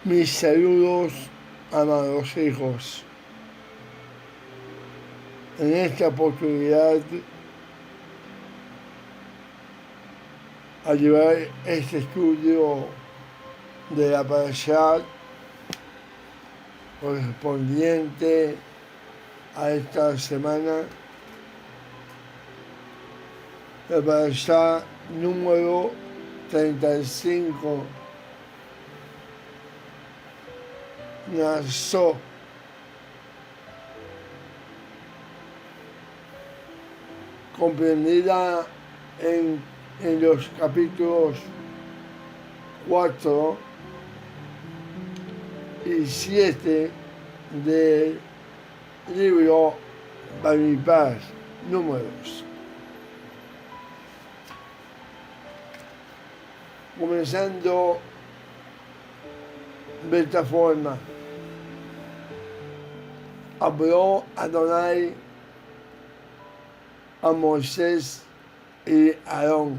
Mis saludos, amados hijos. En esta oportunidad, al llevar este estudio de la parashá correspondiente a esta semana, la parashá número 35, Naso, comprendida en los capítulos 4 y 7 del libro Bamidbar, Números. Comenzando de esta forma: habló Adonai a Moisés y Aarón,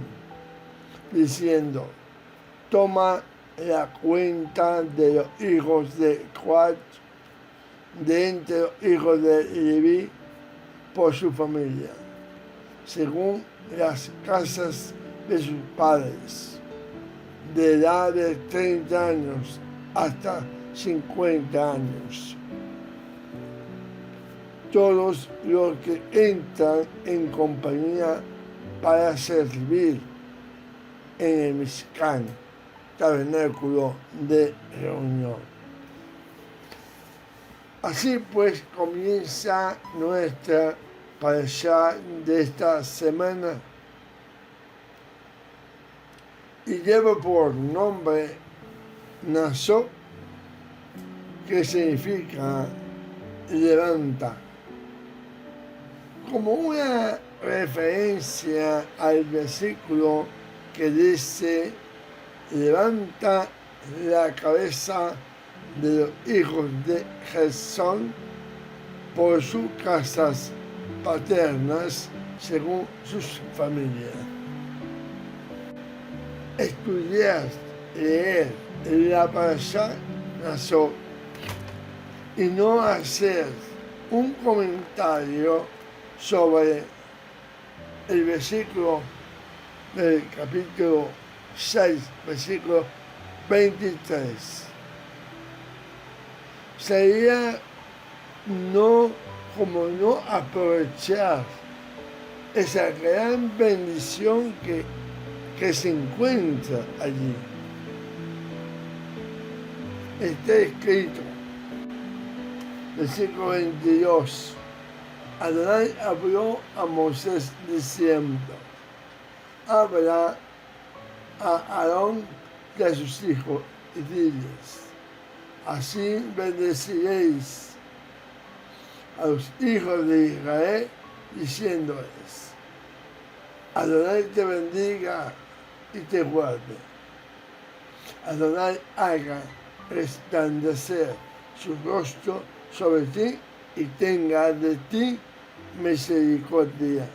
diciendo: toma la cuenta de los hijos de Coat, de entre los hijos de Leví, por su familia, según las casas de sus padres, de edad de 30 años hasta 50 años. Todos los que entran en compañía para servir en el Mishkan, tabernáculo de reunión. Así pues comienza nuestra parashá de esta semana y lleva por nombre Naso, que significa levanta, como una referencia al versículo que dice: levanta la cabeza de los hijos de Gersón por sus casas paternas, según sus familias. Estudiar, leer la parashá Naso y no hacer un comentario sobre el versículo del capítulo 6, versículo 23. Sería no aprovechar esa gran bendición que se encuentra allí. Está escrito, versículo 22, Adonai habló a Moisés diciendo: habla a Aarón y a sus hijos y diles: así bendeciréis a los hijos de Israel, diciéndoles: Adonai te bendiga y te guarde. Adonai haga resplandecer su rostro sobre ti y tenga de ti misericordia.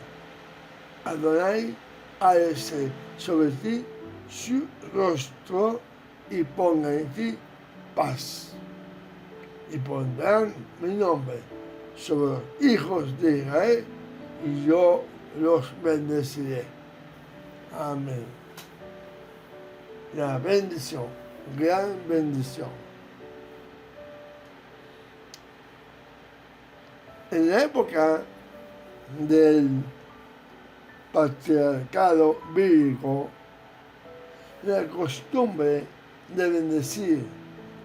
Adonai alce sobre ti su rostro y ponga en ti paz. Y pondrán mi nombre sobre los hijos de Israel y yo los bendeciré. Amén. La bendición, gran bendición. En la época del patriarcado bíblico, la costumbre de bendecir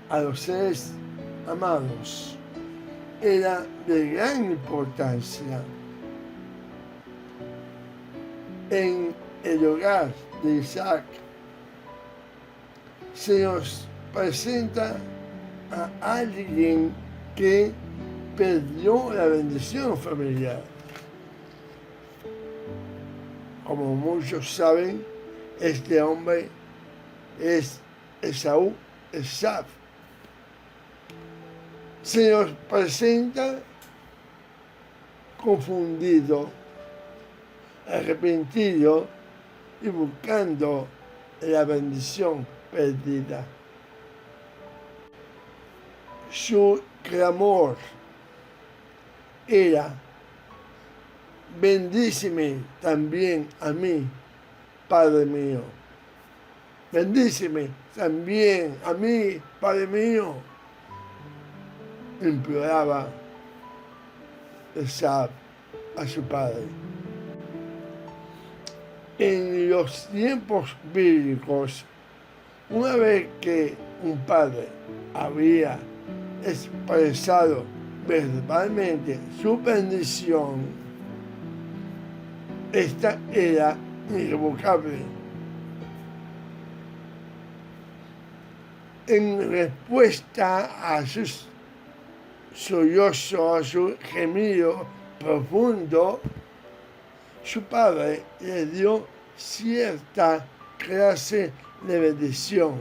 a los seres amados era de gran importancia. En el hogar de Isaac se nos presenta a alguien que perdió la bendición familiar. Como muchos saben, este hombre es Esaú. Se nos presenta confundido, arrepentido y buscando la bendición perdida. Su clamor era: bendíceme también a mí, Padre mío. Bendíceme también a mí, Padre mío. Imploraba Esab a su padre. En los tiempos bíblicos, una vez que un padre había expresado verbalmente su bendición, esta era irrevocable. En respuesta a sus sollozo, a su gemido profundo, su padre le dio cierta clase de bendición,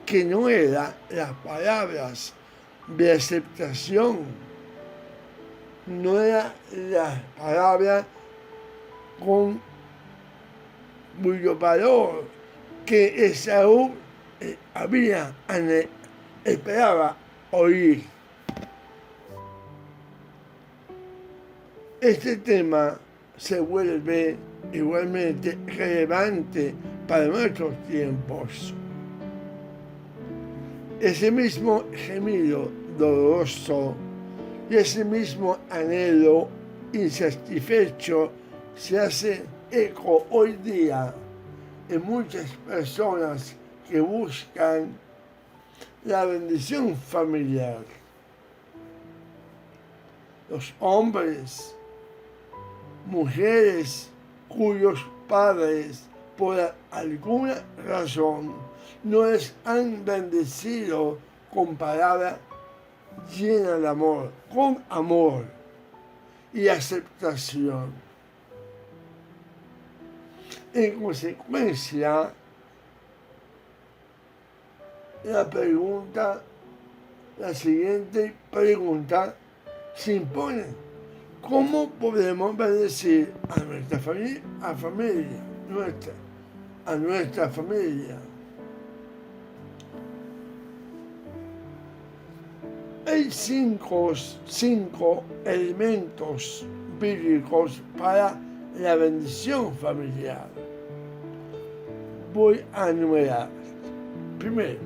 que no eran las palabras de aceptación, no eran las palabras con cuyo valor que Esaú esperaba oír. Este tema se vuelve igualmente relevante para nuestros tiempos. Ese mismo gemido doloroso y ese mismo anhelo insatisfecho se hace eco hoy día en muchas personas que buscan la bendición familiar. Los hombres, mujeres cuyos padres por alguna razón no les han bendecido con palabras llenas de amor, con amor y aceptación. En consecuencia, la siguiente pregunta se impone: ¿cómo podemos bendecir a nuestra familia, a nuestra familia? Hay cinco elementos bíblicos para la bendición familiar. Voy a enumerar. Primero,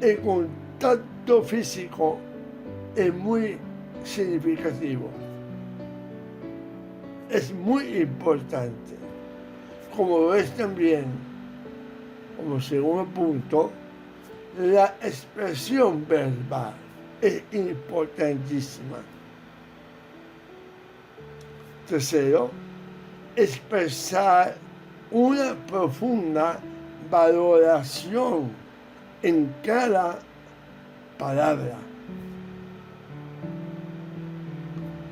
el contacto físico es muy significativo. Es muy importante. Como lo es también, como segundo punto, la expresión verbal es importantísima. Tercero, expresar una profunda valoración en cada palabra.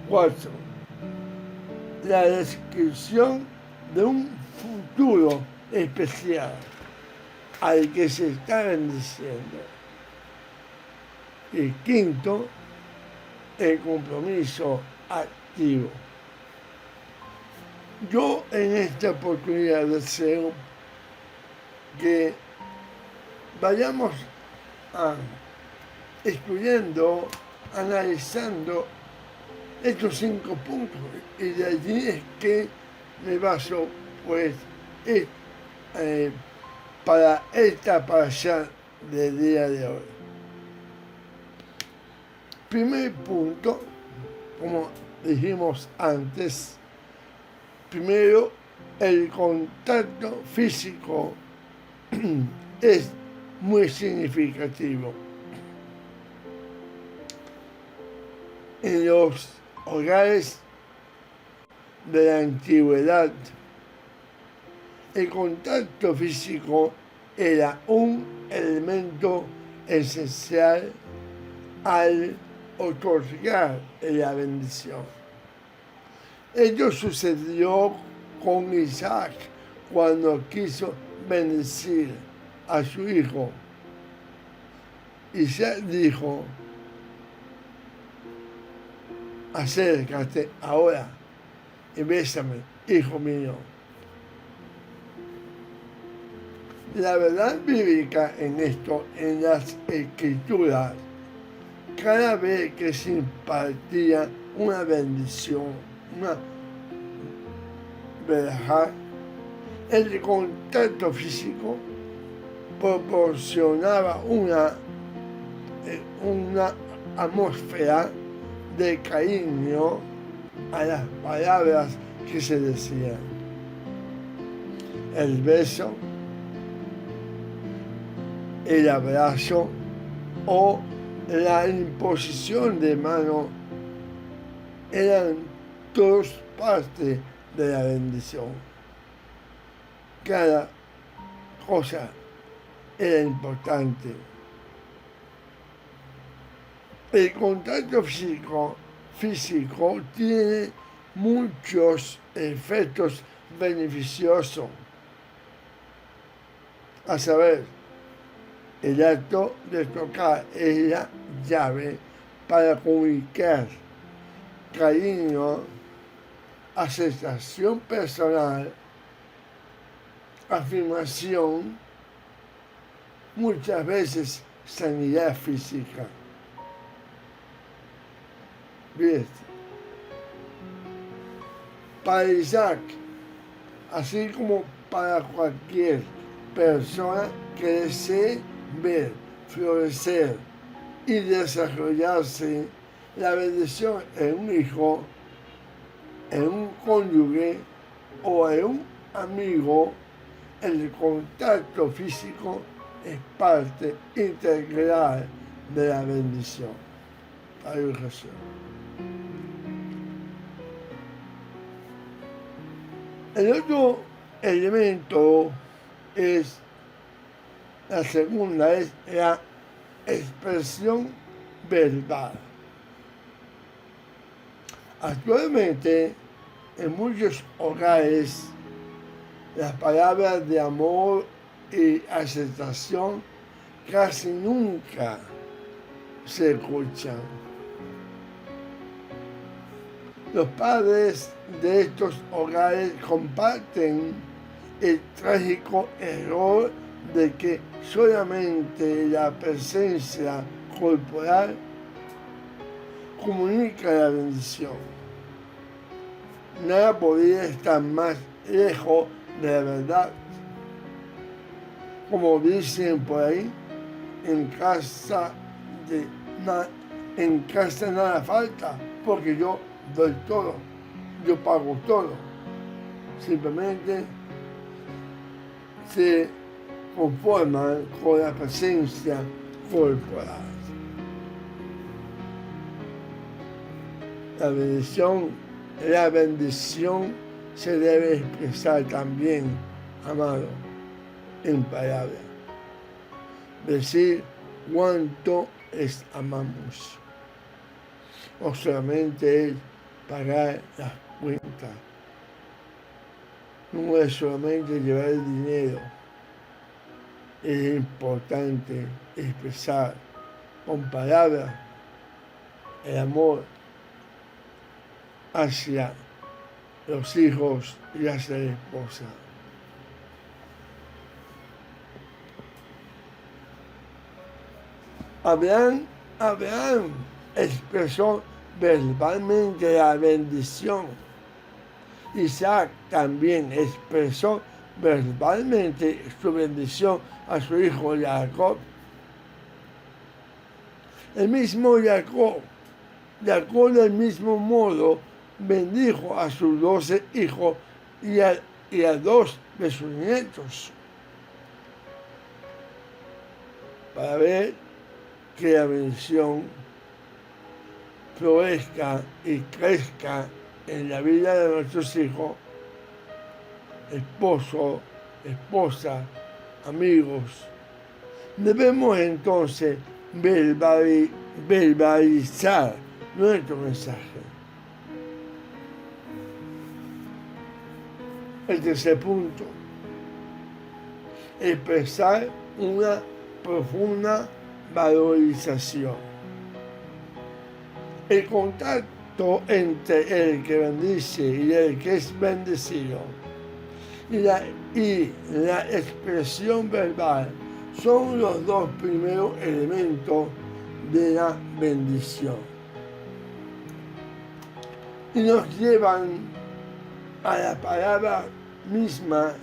4. La descripción de un futuro especial al que se está bendiciendo. Y 5, el compromiso activo. Yo en esta oportunidad deseo que vayamos estudiando, analizando estos 5 puntos, y de allí es que me baso pues para esta parasha del día de hoy. Primer punto, como dijimos antes, primero, el contacto físico es muy significativo. En los hogares de la antigüedad, el contacto físico era un elemento esencial al otorgar la bendición. Esto sucedió con Isaac cuando quiso bendecir a su hijo. Isaac dijo: acércate ahora y bésame, hijo mío. La verdad bíblica en esto, en las escrituras, cada vez que se impartía una bendición, una verajá, el contacto físico proporcionaba una atmósfera de cariño a las palabras que se decían. El beso, el abrazo o la imposición de mano eran todos parte de la bendición. Cada cosa era importante. El contacto físico tiene muchos efectos beneficiosos. A saber, el acto de tocar es la llave para comunicar cariño, aceptación personal, afirmación, muchas veces sanidad física. Bien. Para Isaac, así como para cualquier persona que desee ver, florecer y desarrollarse la bendición en un hijo, en un cónyuge o en un amigo, el contacto físico es parte integral de la bendición. Ay, Jesús. El otro elemento es, la segunda es la expresión verbal. Actualmente, en muchos hogares, las palabras de amor y aceptación casi nunca se escuchan. Los padres de estos hogares comparten el trágico error de que solamente la presencia corporal comunica la bendición. Nada podría estar más lejos de la verdad. Como dicen por ahí, en casa nada falta, porque yo doy todo, yo pago todo. Simplemente se conforman con la presencia corporal. La bendición se debe expresar también, amado, en palabras. Decir cuánto les amamos. O solamente es pagar las cuentas. No es solamente llevar el dinero. Es importante expresar con palabras el amor hacia los hijos y hacia la esposa. Abraham expresó verbalmente la bendición. Isaac también expresó verbalmente su bendición a su hijo Jacob. El mismo Jacob del mismo modo bendijo a sus 12 hijos y a 2 de sus nietos, para ver que la bendición florezca y crezca en la vida de nuestros hijos, esposo, esposa, amigos. Debemos entonces verbalizar nuestro mensaje. El tercer punto, expresar una profunda valorización. El contacto entre el que bendice y el que es bendecido y la expresión verbal son los dos primeros elementos de la bendición. Y nos llevan a la palabra misma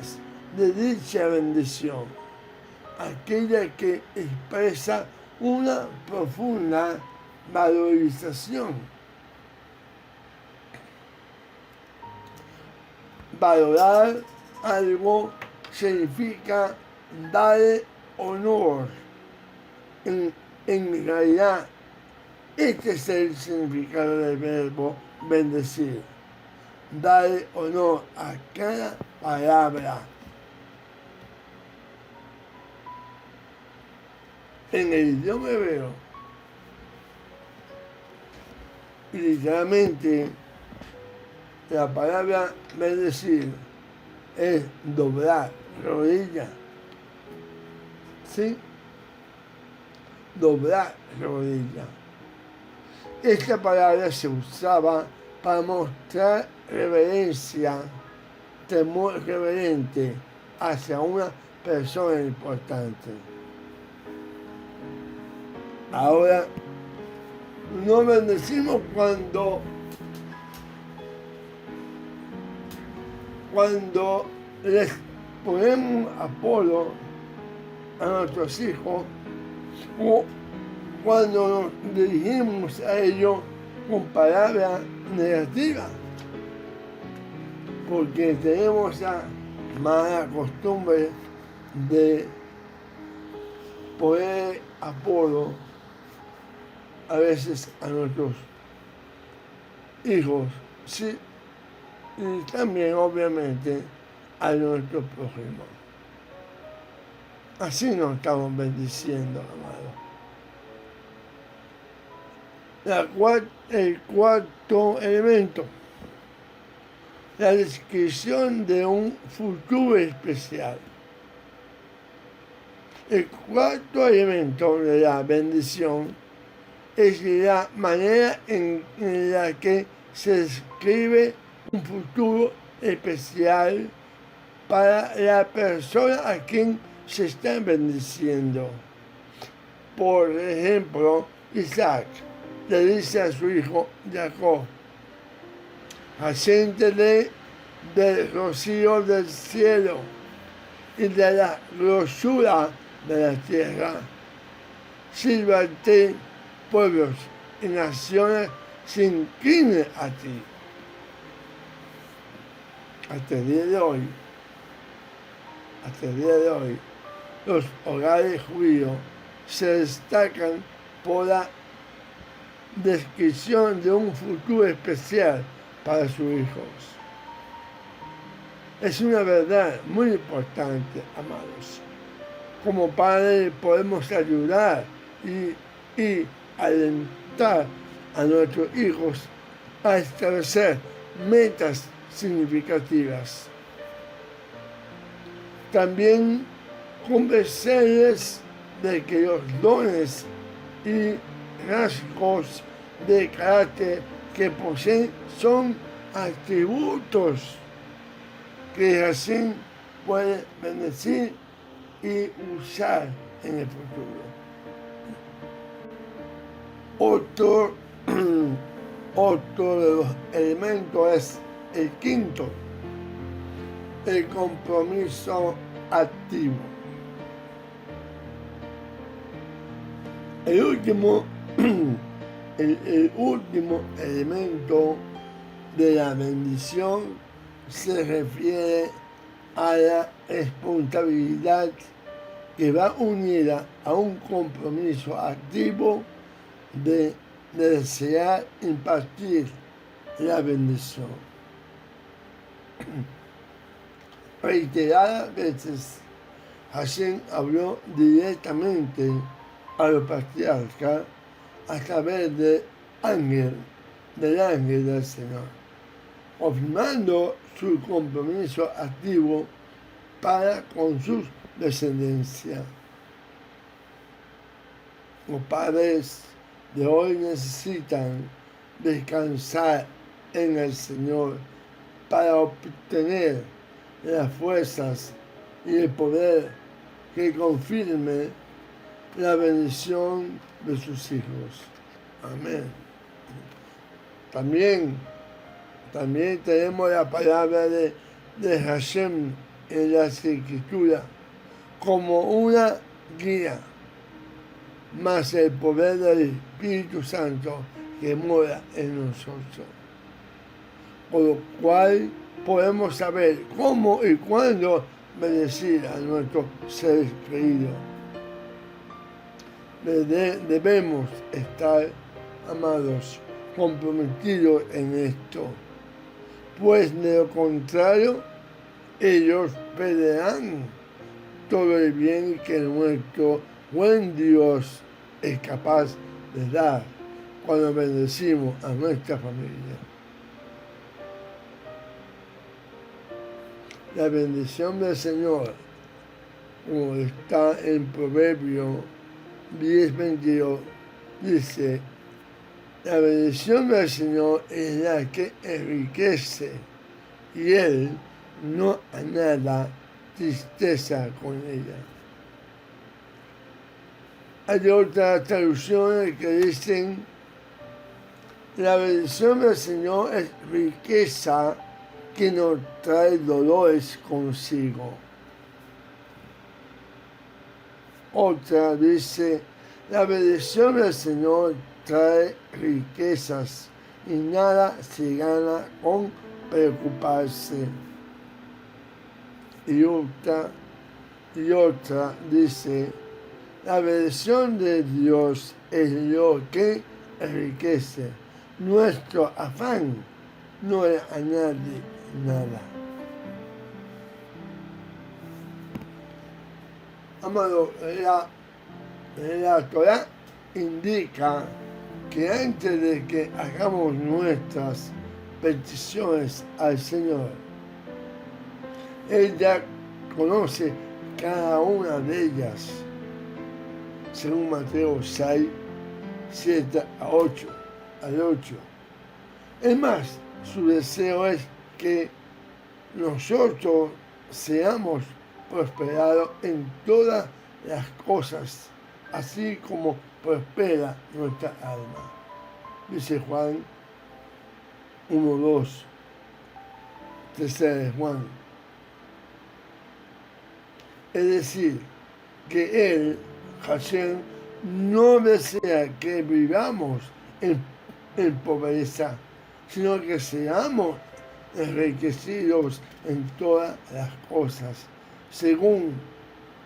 de dicha bendición, aquella que expresa una profunda valorización. Valorar algo significa darle honor. En realidad, este es el significado del verbo bendecir. Darle honor a cada palabra. En el idioma hebreo, literalmente, la palabra bendecir es doblar rodilla. ¿Sí? Doblar rodilla. Esta palabra se usaba para mostrar reverencia, temor reverente hacia una persona importante. Ahora, no bendecimos cuando les ponemos apodo a nuestros hijos o cuando nos dirigimos a ellos con palabras negativas, porque tenemos esa mala costumbre de poner apodo a veces a nuestros hijos, sí, y también obviamente a nuestro prójimo. Así nos estamos bendiciendo, amado. El cuarto elemento, la descripción de un futuro especial. El cuarto elemento de la bendición es la manera en la que se describe un futuro especial para la persona a quien se está bendiciendo. Por ejemplo, Isaac le dice a su hijo Jacob: asiéntele del rocío del cielo y de la grosura de la tierra. Sírvate, pueblos y naciones se inclinen a ti. Hasta el día de hoy, los hogares judíos se destacan por la descripción de un futuro especial para sus hijos. Es una verdad muy importante, amados. Como padres podemos ayudar y alentar a nuestros hijos a establecer metas significativas. También convencerles de que los dones y rasgos de carácter que poseen son atributos que así pueden bendecir y usar en el futuro. Otro de los elementos es el quinto, el compromiso activo. El último elemento de la bendición se refiere a la responsabilidad que va unida a un compromiso activo de desear impartir la bendición. Reiteradas veces, Hashem habló directamente a los patriarcas a través del ángel del Señor, confirmando su compromiso activo para con sus descendencia. Los padres de hoy necesitan descansar en el Señor para obtener las fuerzas y el poder que confirme la bendición de sus hijos. Amén. También tenemos la palabra de Hashem en las Escrituras como una guía, más el poder del Espíritu Santo que mora en nosotros. Por lo cual podemos saber cómo y cuándo bendecir a nuestros seres queridos. Debemos estar, amados, comprometidos en esto, pues de lo contrario, ellos perderán todo el bien que nuestro buen Dios es capaz de dar cuando bendecimos a nuestra familia. La bendición del Señor, como está en Proverbio 10:22, dice: la bendición del Señor es la que enriquece, y Él no añada tristeza con ella. Hay otras traducciones que dicen: la bendición del Señor es riqueza que no trae dolores consigo. Otra dice: la bendición del Señor trae riquezas y nada se gana con preocuparse. Y otra dice: la bendición de Dios es lo que enriquece. Nuestro afán no le añade nada. Amado, la Torah indica que antes de que hagamos nuestras peticiones al Señor, Él ya conoce cada una de ellas, según Mateo 6, 7-8, al 8. Es más, su deseo es que nosotros seamos prosperados en todas las cosas, así como prospera nuestra alma. Dice Juan 1:2, tercera de Juan. Es decir, que Él, Hashem, no desea que vivamos en pobreza, sino que seamos enriquecidos en todas las cosas, según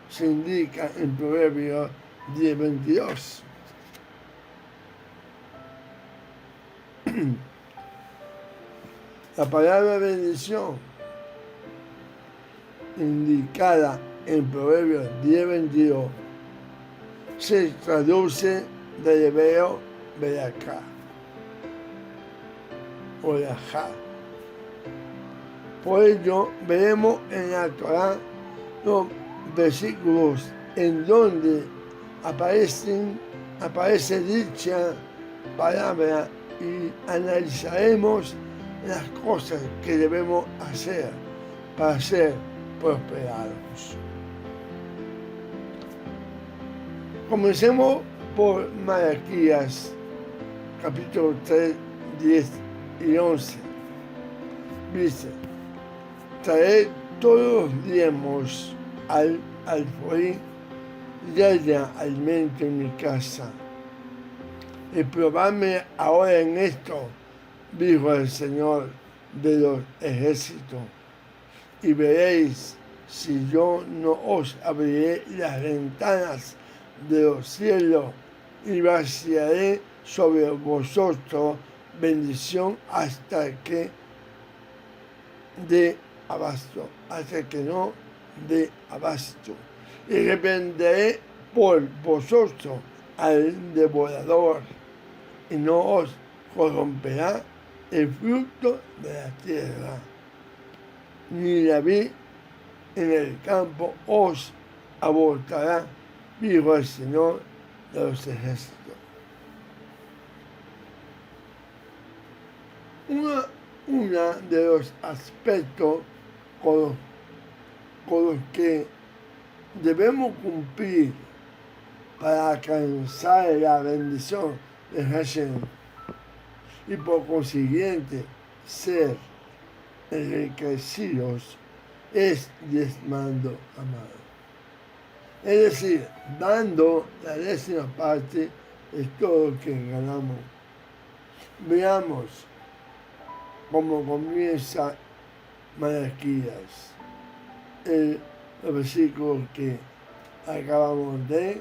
se indica en Proverbios 10:22. La palabra bendición indicada en Proverbios 10:22 se traduce del hebreo Beraká o Rajá. Por ello, veremos en la Torah los versículos en donde aparece dicha palabra y analizaremos las cosas que debemos hacer para ser prosperados. Comencemos por Malaquías, capítulo 3, 10 y 11. Dice: traed todos los diezmos al alfolí y haya alimento en mi casa. Y probadme ahora en esto, dijo el Señor de los ejércitos, y veréis si yo no os abriré las ventanas de los cielos y vaciaré sobre vosotros bendición hasta que no dé abasto. Y reprenderé por vosotros al devorador, y no os corromperá el fruto de la tierra, ni la vid en el campo os abortará, dijo el Señor de los ejércitos. Uno de los aspectos con los con los que debemos cumplir para alcanzar la bendición de Hashem y por consiguiente ser enriquecidos es diezmando, amado. Es decir, dando la 10ª parte de todo lo que ganamos. Veamos cómo comienza Malaquías, el versículo que acabamos de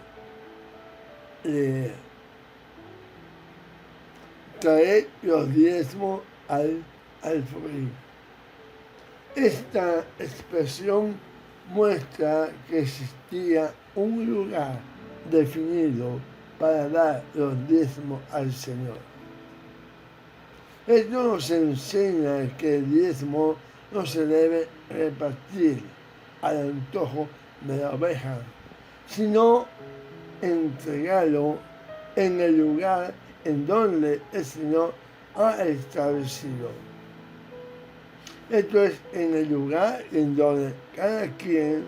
leer. Traed los diezmos al alfolí. Esta expresión muestra que existía un lugar definido para dar los diezmos al Señor. Esto nos enseña que el diezmo no se debe repartir al antojo de la oveja, sino entregarlo en el lugar en donde el Señor ha establecido. Esto es en el lugar en donde cada quien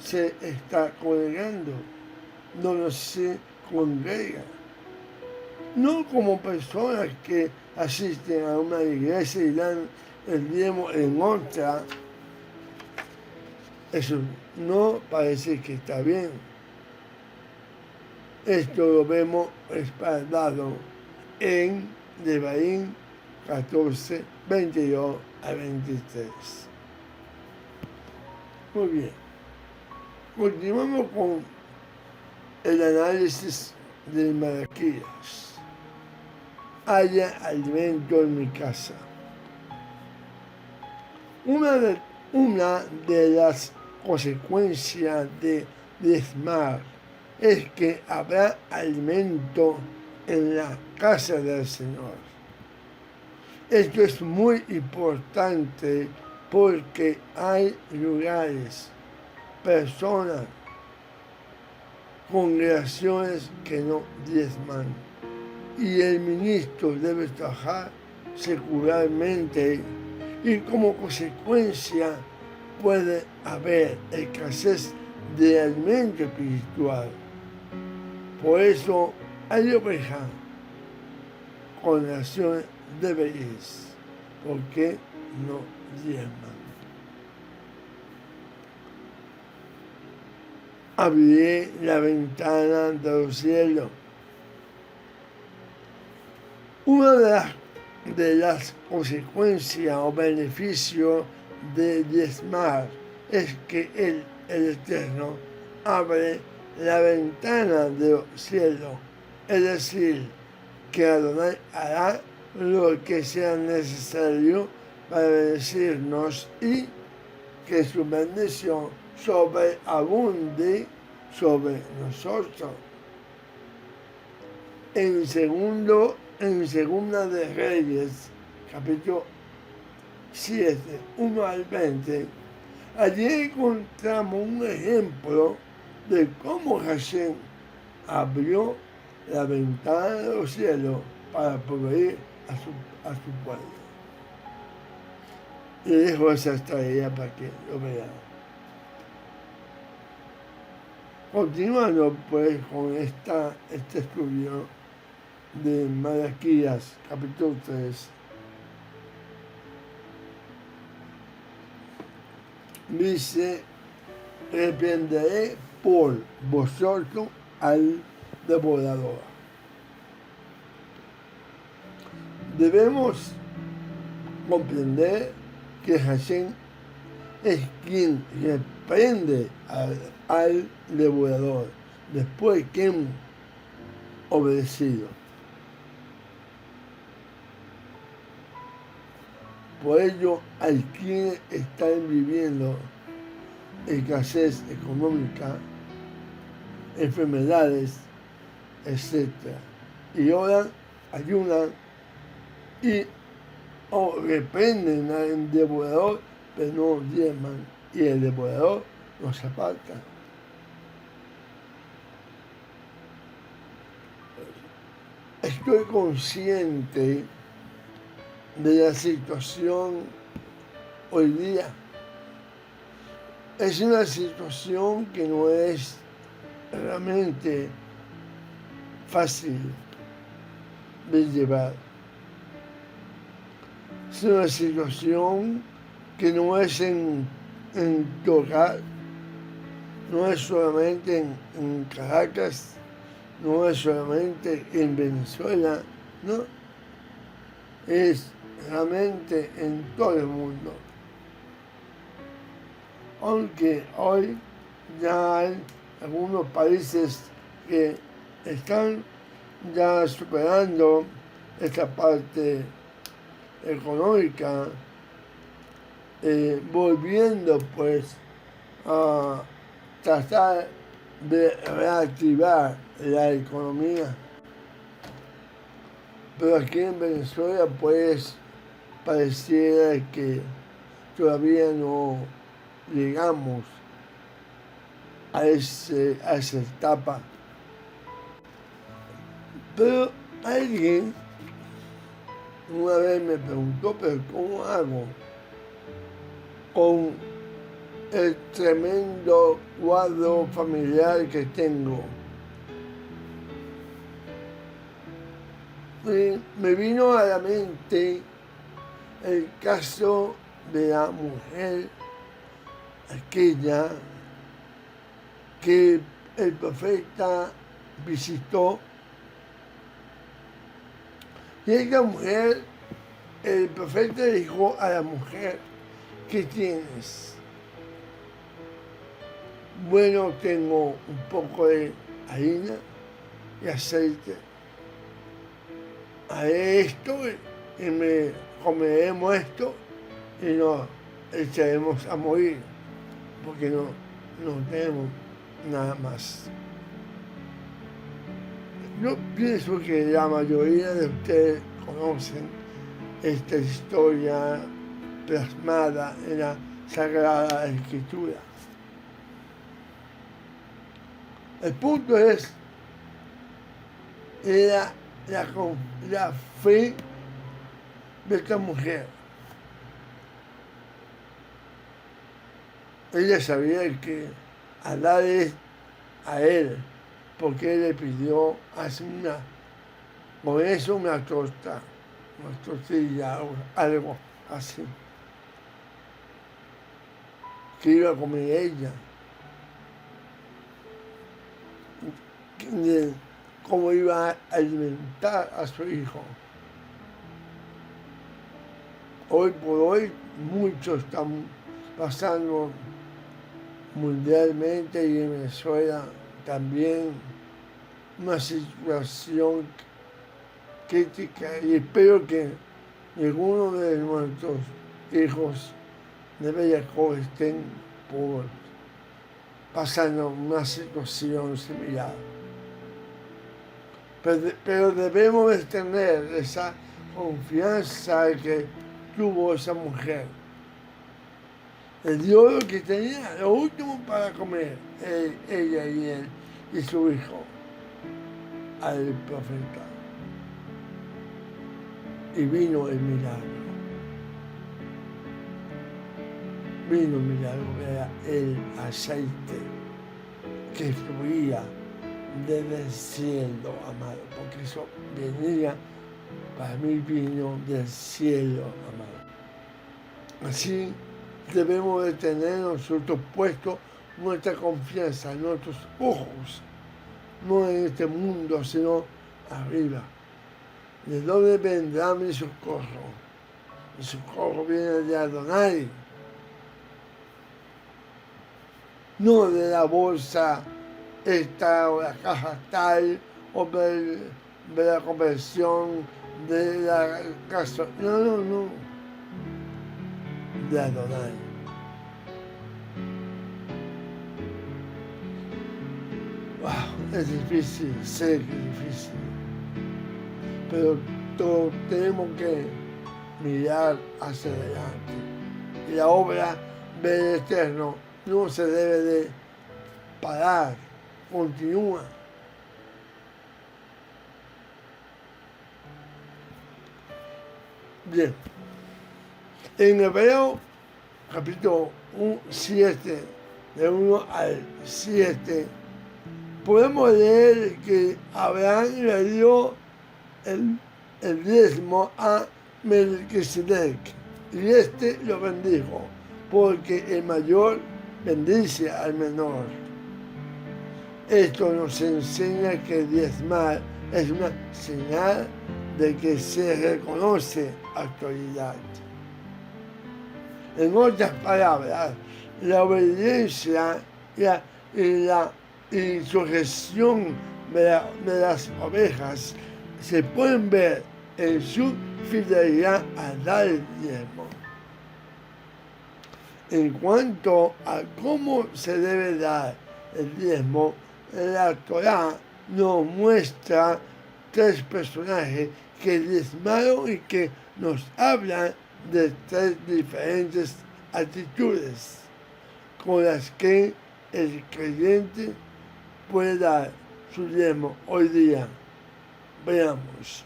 se está congregando, donde se congrega. No como personas que asisten a una iglesia y dan el diezmo en otra. Eso no parece que está bien. Esto lo vemos respaldado en Levítico 14, 22 a 23. Muy bien. Continuamos con el análisis de Malaquías. Haya alimento en mi casa. Una de las consecuencias de diezmar es que habrá alimento en la casa del Señor. Esto es muy importante porque hay lugares, personas, congregaciones que no diezman. Y el ministro debe trabajar secularmente y como consecuencia puede haber escasez de alimento espiritual. Por eso hay ovejas con naciones de belleza, porque no diezman. Abriré la ventana de los cielos. Una de las consecuencias o beneficios de diezmar es que el Eterno abre la ventana de los cielos, es decir, que Adonai hará lo que sea necesario para bendecirnos y que su bendición sobreabunde sobre nosotros. En Segunda de Reyes, capítulo 7, 1 al 20, allí encontramos un ejemplo de cómo Hashem abrió la ventana de los cielos para proveer a su pueblo. Y dejo esa tarea para que lo vean. Continuando pues con este estudio de Malaquías, capítulo 3, dice: reprenderé por vosotros al devorador. Debemos comprender que Hashem es quien reprende al devorador después que hemos obedecido. Por ello, hay quienes están viviendo escasez económica, enfermedades, etc. Y oran, ayunan y reprenden al devorador, pero no diezman, y el devorador nos aparta. Estoy consciente de la situación hoy día. es una situación que no es realmente fácil de llevar. Es una situación que no es en tu hogar, no es solamente en Caracas, no es solamente en Venezuela, no, es realmente en todo el mundo. Aunque hoy ya hay algunos países que están ya superando esta parte económica, volviendo pues a tratar de reactivar la economía. Pero aquí en Venezuela pues pareciera que todavía no llegamos a esa etapa. Pero alguien una vez me preguntó, pero ¿cómo hago con el tremendo cuadro familiar que tengo? Y me vino a la mente el caso de la mujer aquella que el profeta visitó. Y esa mujer, el profeta dijo a la mujer: ¿qué tienes? Bueno, tengo un poco de harina y aceite. Haré esto y me comeremos esto y nos echaremos a morir, porque no tenemos nada más. Yo pienso que la mayoría de ustedes conocen esta historia plasmada en la Sagrada Escritura. El punto es la fe de esta mujer. Ella sabía que al darle a él, porque él le pidió hacer con eso una tortilla o algo así, que iba a comer ella. Cómo iba a alimentar a su hijo. Hoy por hoy muchos están pasando mundialmente y en Venezuela también una situación crítica, y espero que ninguno de nuestros hijos de Bellaco estén pasando una situación similar. Pero debemos de tener esa confianza que tuvo esa mujer. Le dio lo que tenía, lo último para comer, ella y él y su hijo, al profeta. Y vino el milagro. Vino el milagro, era el aceite que fluía desde el cielo, amado, porque eso venía, para mí vino del cielo, amado. Así debemos de tener nosotros puesto nuestra confianza, nuestros ojos, no en este mundo, sino arriba. ¿De dónde vendrá mi socorro? Mi socorro viene de Adonai, no de la bolsa esta o la caja tal o de la conversión de la casa. No. De Adonai. Wow, es difícil, sé que es difícil, pero todos tenemos que mirar hacia adelante. Y la obra del Eterno no se debe de parar, continúa. Bien, en Hebreo capítulo 7 de 1 al 7, podemos leer que Abraham le dio el diezmo a Melquisedec y este lo bendijo, porque el mayor bendice al menor. Esto nos enseña que diezmar es una señal de que se reconoce autoridad. En otras palabras, la obediencia y sujeción de las ovejas se pueden ver en su fidelidad a dar el diezmo. En cuanto a cómo se debe dar el diezmo, la Torá nos muestra 3 personajes que diezmaron y que nos hablan de 3 diferentes actitudes con las que el creyente puede dar su diezmo hoy día. Veamos.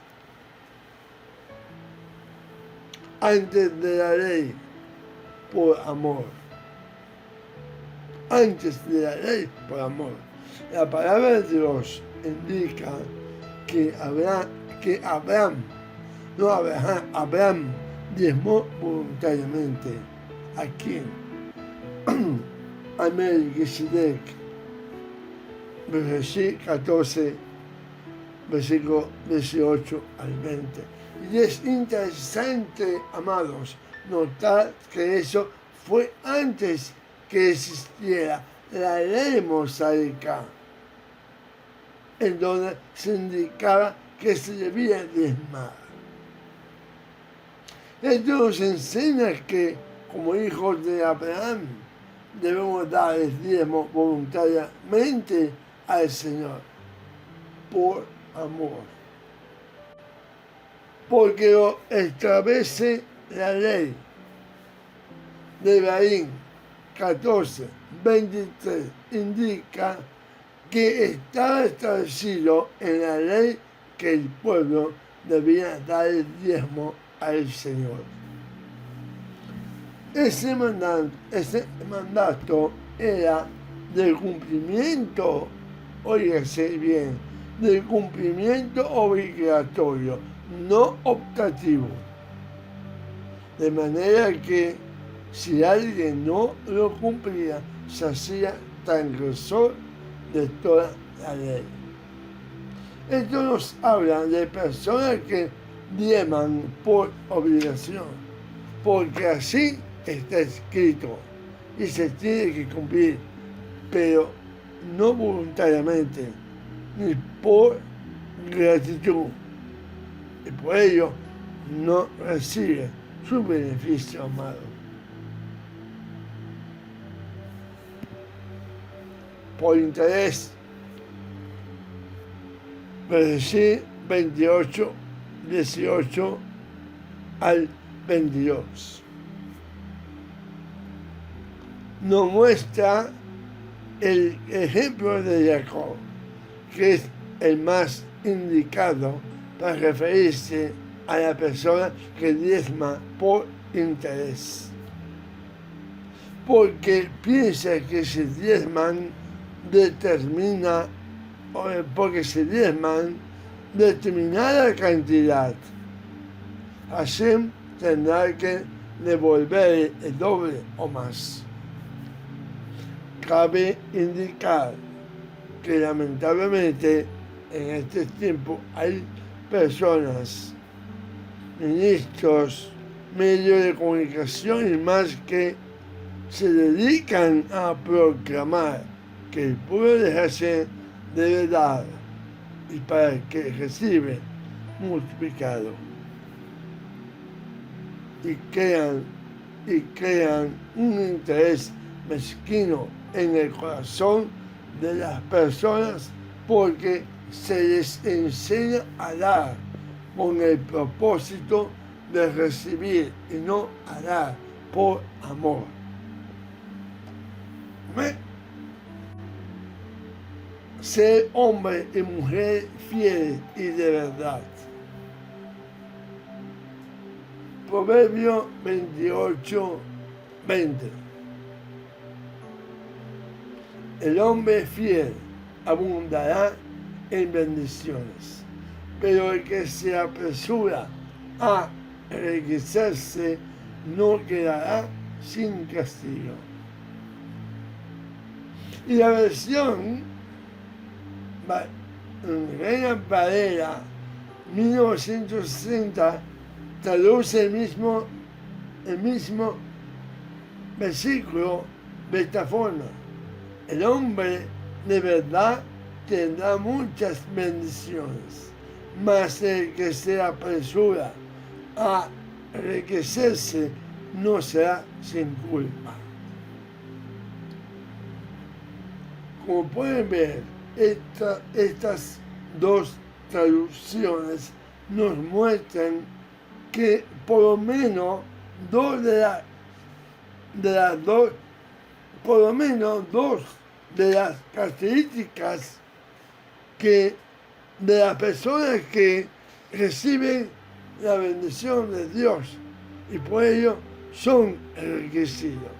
Antes de la ley, por amor. Antes de la ley, por amor. La palabra de Dios indica que Abraham diezmó voluntariamente. ¿A quién? A Melquisedec. Versículo 14, versículo 18 al 20. Y es interesante, amados, notar que eso fue antes que existiera la ley mosaica, en donde se indicaba que se debía diezmar. Esto nos enseña que, como hijos de Abraham, debemos dar el diezmo voluntariamente al Señor, por amor. Porque lo establece la ley de Levítico 14, 23, indica que estaba establecido en la ley que el pueblo debía dar el diezmo al Señor. Ese mandato era del cumplimiento, óigase bien, del cumplimiento obligatorio, no optativo. De manera que si alguien no lo cumplía, se hacía transgresor de toda la ley. Esto nos habla de personas que diezman por obligación, porque así está escrito y se tiene que cumplir, pero no voluntariamente, ni por gratitud, y por ello no recibe su beneficio, amado. Por interés, versículo 28, 18 al 22. Nos muestra el ejemplo de Jacob, que es el más indicado para referirse a la persona que diezma por interés. Porque piensa que se diezman determinada cantidad. Hashem tendrá que devolver el doble o más. Cabe indicar que lamentablemente en este tiempo hay personas, ministros, medios de comunicación y más que se dedican a proclamar que el pueblo de Hashem debe dar y para que recibe multiplicado. Y crean un interés mezquino en el corazón de las personas porque se les enseña a dar con el propósito de recibir y no a dar por amor. Ser hombre y mujer fieles y de verdad. Proverbio 28, 20. El hombre fiel abundará en bendiciones, pero el que se apresura a enriquecerse no quedará sin castigo. Y la versión Reina Valera 1960 traduce el mismo versículo de esta forma: el hombre de verdad tendrá muchas bendiciones, mas el que se apresura a enriquecerse no será sin culpa. Como pueden ver, estas dos traducciones nos muestran que por lo menos dos de las características de las personas que reciben la bendición de Dios y por ello son enriquecidos.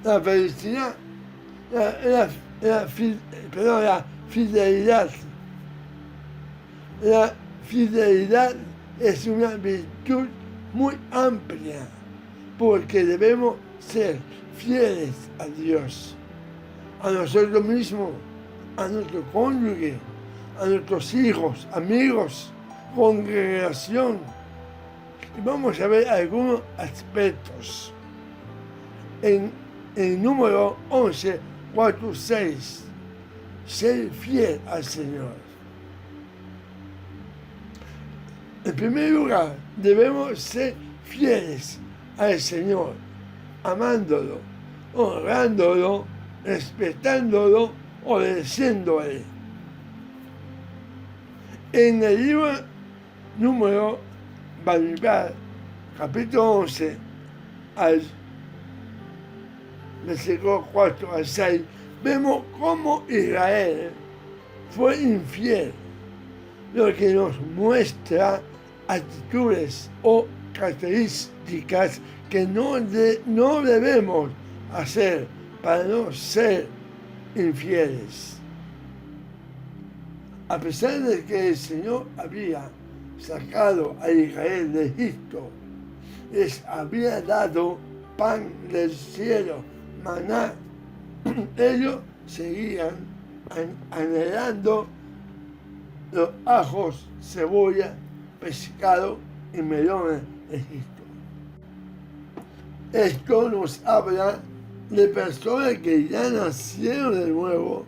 La felicidad, la fidelidad. La fidelidad es una virtud muy amplia, porque debemos ser fieles a Dios, a nosotros mismos, a nuestro cónyuge, a nuestros hijos, amigos, congregación. Y vamos a ver algunos aspectos. En el número 11, 4, 6, ser fiel al Señor. En primer lugar, debemos ser fieles al Señor, amándolo, honrándolo, respetándolo, obedeciéndole. En el libro número Bamidbar, capítulo 11, al versículo 4 al 6, vemos cómo Israel fue infiel, lo que nos muestra actitudes o características que no debemos hacer para no ser infieles. A pesar de que el Señor había sacado a Israel de Egipto, les había dado pan del cielo, maná, ellos seguían anhelando los ajos, cebolla, pescado y melones de Egipto. Esto nos habla de personas que ya nacieron de nuevo,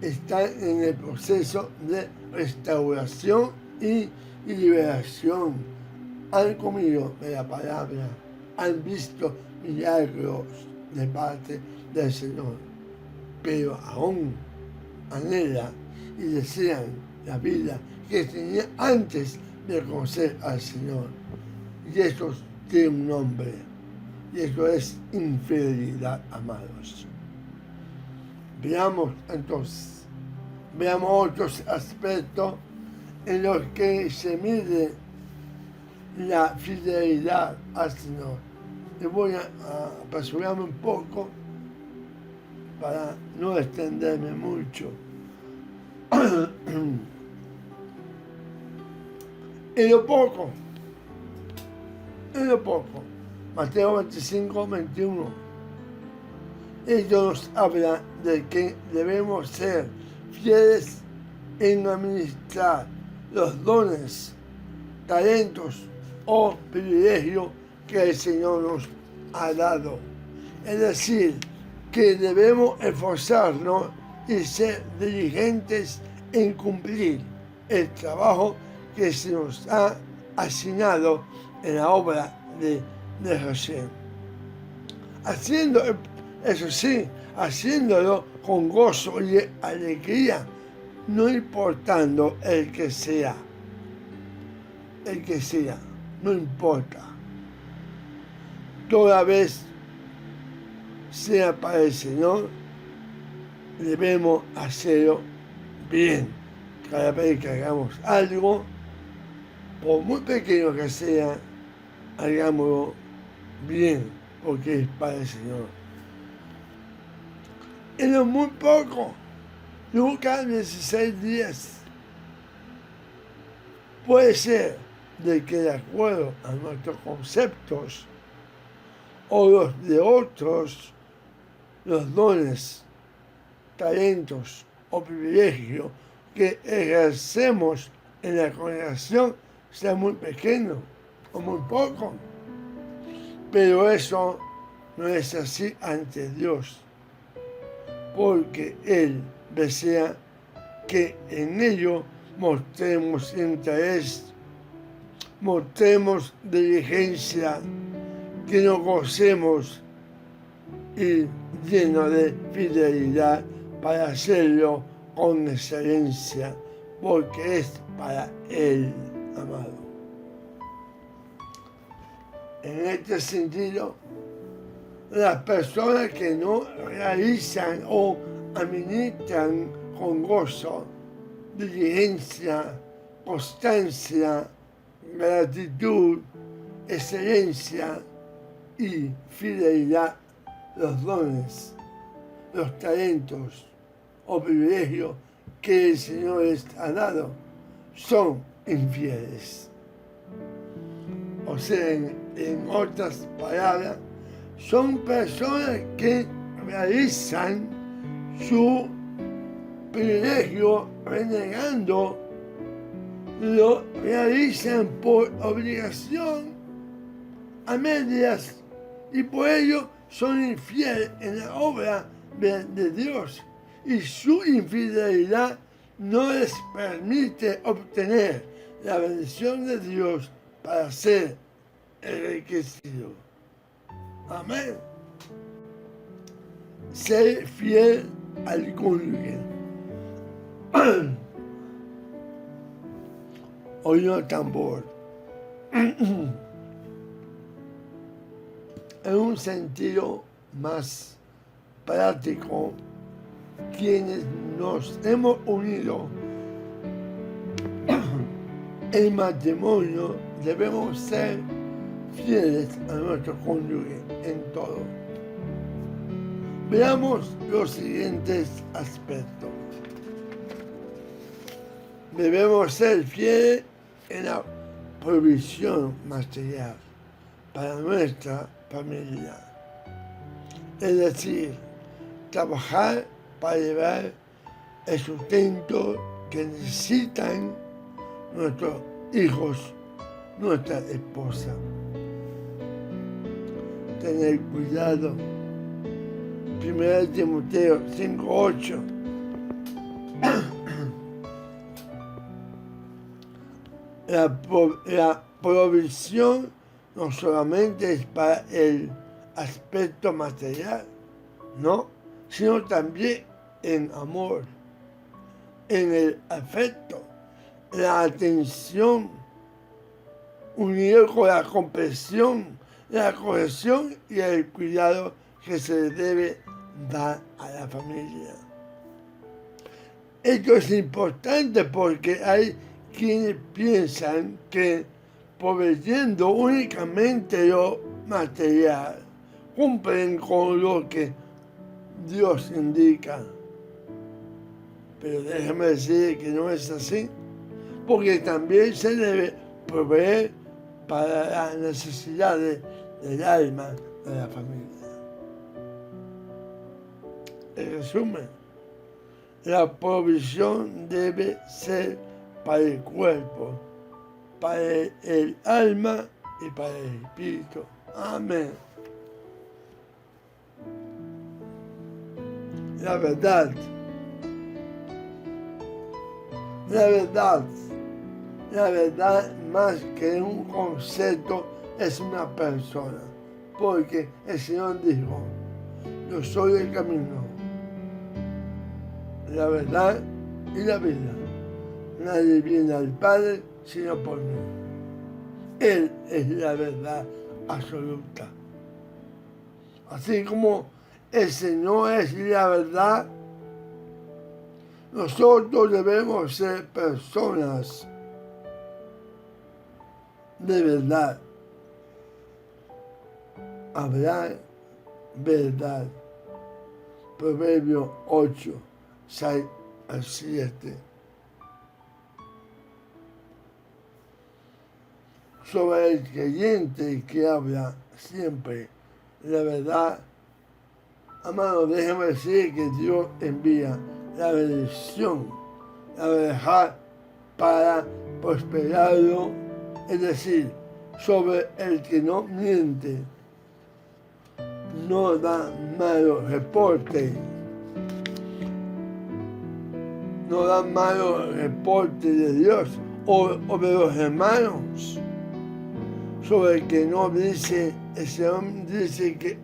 están en el proceso de restauración y liberación. Han comido de la palabra, han visto milagros de parte del Señor, pero aún anhelan y desean la vida que tenía antes de conocer al Señor. Y eso tiene un nombre, y eso es infidelidad, amados. Veamos otros aspectos en los que se mide la fidelidad al Señor. Le voy a apresurarme un poco para no extenderme mucho. En lo poco, Mateo 25, 21, ellos nos habla de que debemos ser fieles en administrar los dones, talentos o privilegios que el Señor nos ha dado. Es decir, que debemos esforzarnos y ser diligentes en cumplir el trabajo que se nos ha asignado en la obra de Hashem. Haciéndolo con gozo y alegría, no importando el que sea, no importa. Toda vez sea para el Señor, debemos hacerlo bien. Cada vez que hagamos algo, por muy pequeño que sea, hagámoslo bien, porque es para el Señor. En lo muy poco, Lucas 16:10, puede ser de que de acuerdo a nuestros conceptos o los de otros, los dones, talentos o privilegios que ejercemos en la congregación sea muy pequeño o muy poco. Pero eso no es así ante Dios, porque Él desea que en ello mostremos interés, mostremos diligencia, que nos gocemos y lleno de fidelidad para hacerlo con excelencia, porque es para Él, amado. En este sentido, las personas que no realizan o administran con gozo, diligencia, constancia, gratitud, excelencia y fidelidad los dones, los talentos o privilegios que el Señor les ha dado, son infieles. O sea, en otras palabras, son personas que realizan su privilegio renegando, lo realizan por obligación a medias y por ello son infieles en la obra de Dios, y su infidelidad no les permite obtener la bendición de Dios para ser enriquecido. Amén. Ser fiel al cónyuge. Oye tambor. En un sentido más práctico, quienes nos hemos unido en matrimonio debemos ser fieles a nuestro cónyuge en todo. Veamos los siguientes aspectos. Debemos ser fieles en la provisión material para nuestra familia. Es decir, trabajar para llevar el sustento que necesitan nuestros hijos, nuestra esposa. Tener cuidado. 1 Timoteo 5:8. La provisión no solamente es para el aspecto material, ¿no?, sino también en amor, en el afecto, la atención, unido con la comprensión, la corrección y el cuidado que se le debe dar a la familia. Esto es importante porque hay quienes piensan que proveyendo únicamente lo material, cumplen con lo que Dios indica. Pero déjame decir que no es así, porque también se debe proveer para las necesidades del alma de la familia. En resumen, la provisión debe ser para el cuerpo, para el alma y para el espíritu. Amén. La verdad más que un concepto es una persona, porque el Señor dijo: yo soy el camino, la verdad y la vida. Nadie viene al Padre sino por mí. Él es la verdad absoluta. Así como el Señor es la verdad, nosotros debemos ser personas de verdad. hablar verdad. Proverbio 8, 6 al 7. Sobre el creyente que habla siempre la verdad, amado, déjeme decir que Dios envía la bendición, la verdad para prosperarlo, es decir, sobre el que no miente, no da malos reportes, no da malos reportes de Dios o de los hermanos. Sobre el que no dice, el Señor dice que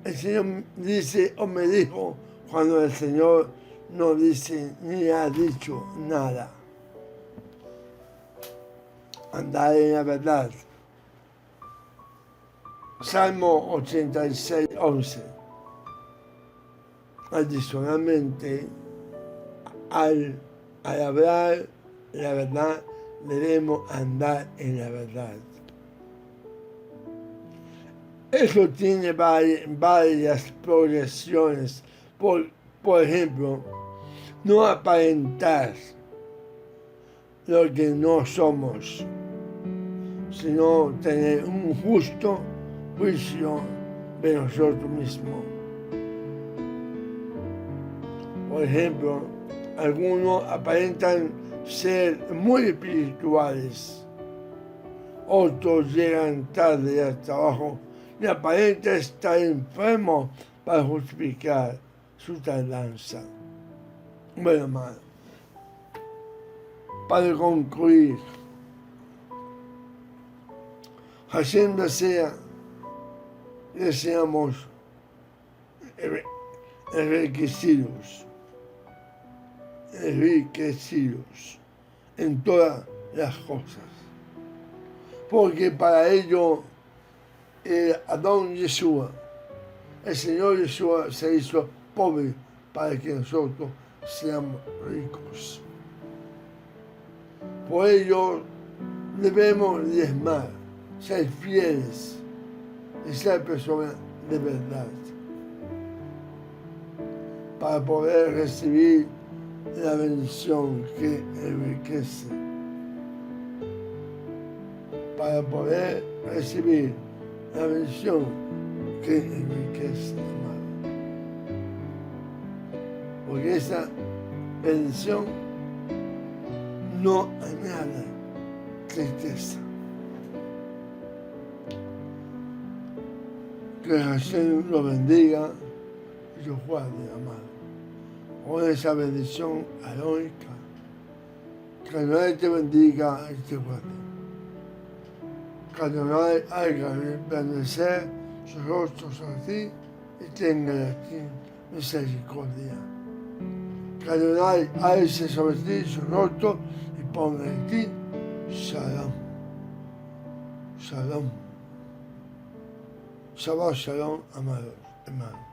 el Señor dice o me dijo cuando el Señor no dice ni ha dicho nada. Andar en la verdad. Salmo 86, 11. Adicionalmente, al hablar la verdad, debemos andar en la verdad. Eso tiene varias progresiones. Por ejemplo, no aparentar lo que no somos, sino tener un justo juicio de nosotros mismos. Por ejemplo, algunos aparentan ser muy espirituales, otros llegan tarde al trabajo y aparentan estar enfermos para justificar su tardanza. Bueno, hermano, para concluir, Hashem desea que seamos enriquecidos en todas las cosas. Porque para ello el Adón Yeshua, el Señor Yeshua, se hizo pobre para que nosotros seamos ricos. Por ello debemos diezmar, ser fieles y ser personas de verdad para poder recibir la bendición que enriquece, para poder recibir la bendición que enriquece, hermano. Porque esa bendición no añade tristeza. Que Hashem lo bendiga y lo guarde, amado. Con esa bendición arónica, que Adonai te bendiga y te guarde. Que Adonai haga resplandecer sus rostros a ti y tenga de ti misericordia. Que Adonai alce sobre ti su rostro y ponga en ti Shalom. Shalom. Shabbat Shalom, amados hermanos.